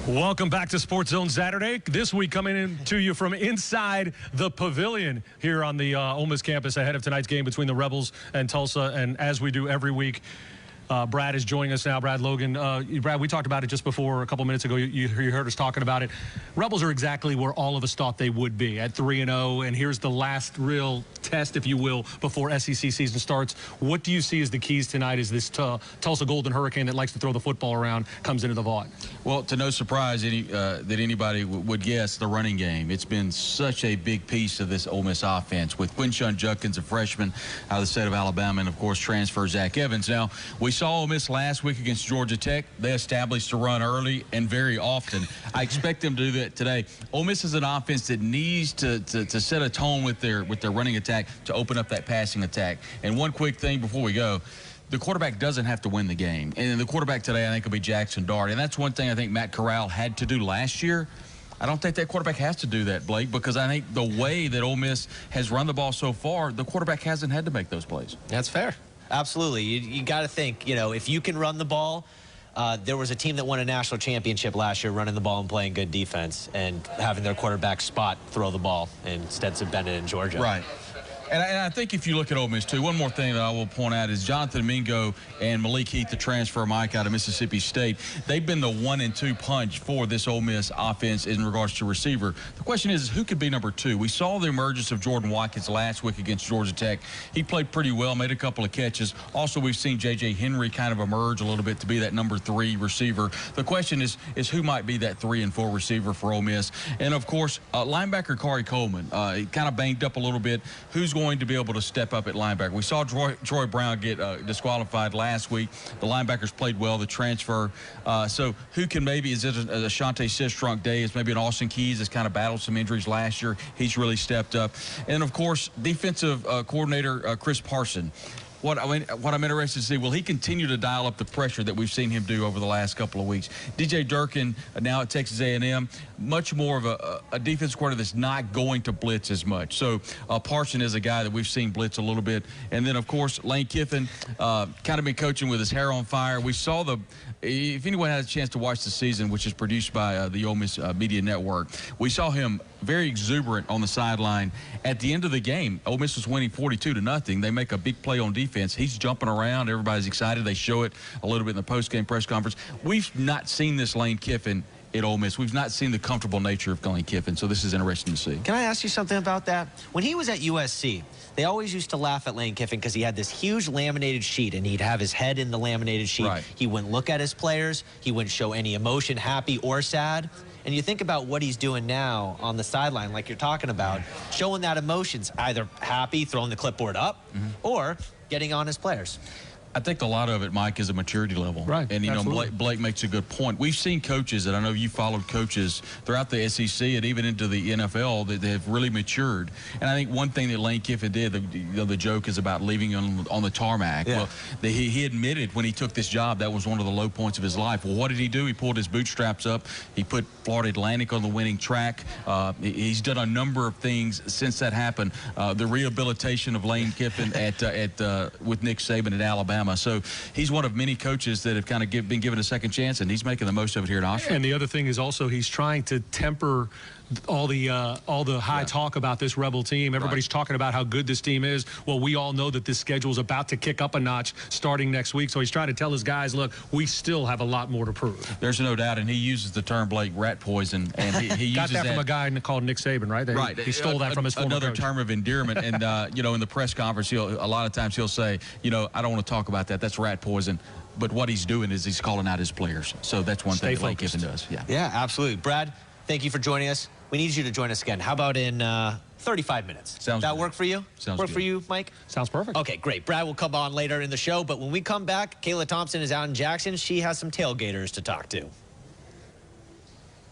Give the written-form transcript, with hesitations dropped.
Welcome back to Sports Zone Saturday. This week coming in to you from inside the pavilion here on the Ole Miss campus ahead of tonight's game between the Rebels and Tulsa. And as we do every week, Brad is joining us now. Brad Logan. Brad, we talked about it just before a couple minutes ago. You heard us talking about it. Rebels are exactly where all of us thought they would be at 3-0. And here's the last real test, if you will, before SEC season starts. What do you see as the keys tonight as this Tulsa Golden Hurricane that likes to throw the football around comes into the vault? Well, to no surprise that anybody would guess, the running game. It's been such a big piece of this Ole Miss offense with Quinshon Judkins, a freshman out of the state of Alabama, and, of course, transfer Zach Evans. Now, we saw Ole Miss last week against Georgia Tech. They established a run early and very often. I expect them to do that today. Ole Miss is an offense that needs to set a tone with their running attack to open up that passing attack. And one quick thing before we go. The quarterback doesn't have to win the game. And the quarterback today, I think, will be Jackson Dart. And that's one thing I think Matt Corral had to do last year. I don't think that quarterback has to do that, Blake, because I think the way that Ole Miss has run the ball so far, the quarterback hasn't had to make those plays. That's fair. Absolutely. You got to think, if you can run the ball, there was a team that won a national championship last year running the ball and playing good defense and having their quarterback spot throw the ball in Stetson Bennett in Georgia. Right. And I think if you look at Ole Miss, too, one more thing that I will point out is Jonathan Mingo and Malik Heath, the transfer Mike out of Mississippi State, they've been the 1 and 2 punch for this Ole Miss offense in regards to receiver. The question is who could be number 2? We saw the emergence of Jordan Watkins last week against Georgia Tech. He played pretty well, made a couple of catches. Also, we've seen J.J. Henry kind of emerge a little bit to be that number 3 receiver. The question is who might be that 3 and 4 receiver for Ole Miss? And, of course, linebacker Corey Coleman, he kind of banged up a little bit. Who's going to be able to step up at linebacker? We saw Troy Brown get disqualified last week. The linebackers played well, the transfer. So who can maybe, is it a Shante Sistrunk day? Is maybe an Austin Keys that's kind of battled some injuries last year? He's really stepped up. And, of course, defensive coordinator Chris Parson. What I'm interested to see, will he continue to dial up the pressure that we've seen him do over the last couple of weeks? DJ Durkin, now at Texas A&M, much more of a defense coordinator that's not going to blitz as much. So Parson is a guy that we've seen blitz a little bit. And then, of course, Lane Kiffin, kind of been coaching with his hair on fire. We saw if anyone had a chance to watch the season, which is produced by the Ole Miss Media Network, we saw him very exuberant on the sideline. At the end of the game, Ole Miss was winning 42-0. They make a big play on defense. He's jumping around. Everybody's excited. They show it a little bit in the post-game press conference. We've not seen this Lane Kiffin at Ole Miss. We've not seen the comfortable nature of Lane Kiffin, so this is interesting to see. Can I ask you something about that? When he was at USC, they always used to laugh at Lane Kiffin because he had this huge laminated sheet, and he'd have his head in the laminated sheet. Right. He wouldn't look at his players. He wouldn't show any emotion, happy or sad. And you think about what he's doing now on the sideline, like you're talking about, showing that emotions, either happy, throwing the clipboard up, or getting on his players. I think a lot of it, Mike, is a maturity level. Right. And, Blake makes a good point. We've seen coaches, and I know you followed coaches throughout the SEC and even into the NFL, that have really matured. And I think one thing that Lane Kiffin did, the joke is about leaving on the tarmac. Yeah. Well, he admitted when he took this job that was one of the low points of his life. Well, what did he do? He pulled his bootstraps up. He put Florida Atlantic on the winning track. He's done a number of things since that happened. The rehabilitation of Lane Kiffin with Nick Saban at Alabama. So he's one of many coaches that have kind of been given a second chance, and he's making the most of it here in Oshkosh. And the other thing is also he's trying to temper all the high talk about this Rebel team. Everybody's talking about how good this team is. Well, we all know that this schedule is about to kick up a notch starting next week. So he's trying to tell his guys, look, we still have a lot more to prove. There's no doubt, and he uses the term, Blake, rat poison. And he uses got that from a guy called Nick Saban, right? Right. He stole that from his former another coach. term of endearment. And in the press conference, a lot of times he'll say, I don't want to talk about that. That's rat poison. But what he's doing is he's calling out his players. So that's one thing that Lane Kiffin does. Yeah, absolutely. Brad, thank you for joining us. We need you to join us again. How about in 35 minutes? Sounds that good. Work for you? Sounds work good. for you, Mike? Sounds perfect. Okay, great. Brad will come on later in the show, but when we come back, Kayla Thompson is out in Jackson. She has some tailgaters to talk to.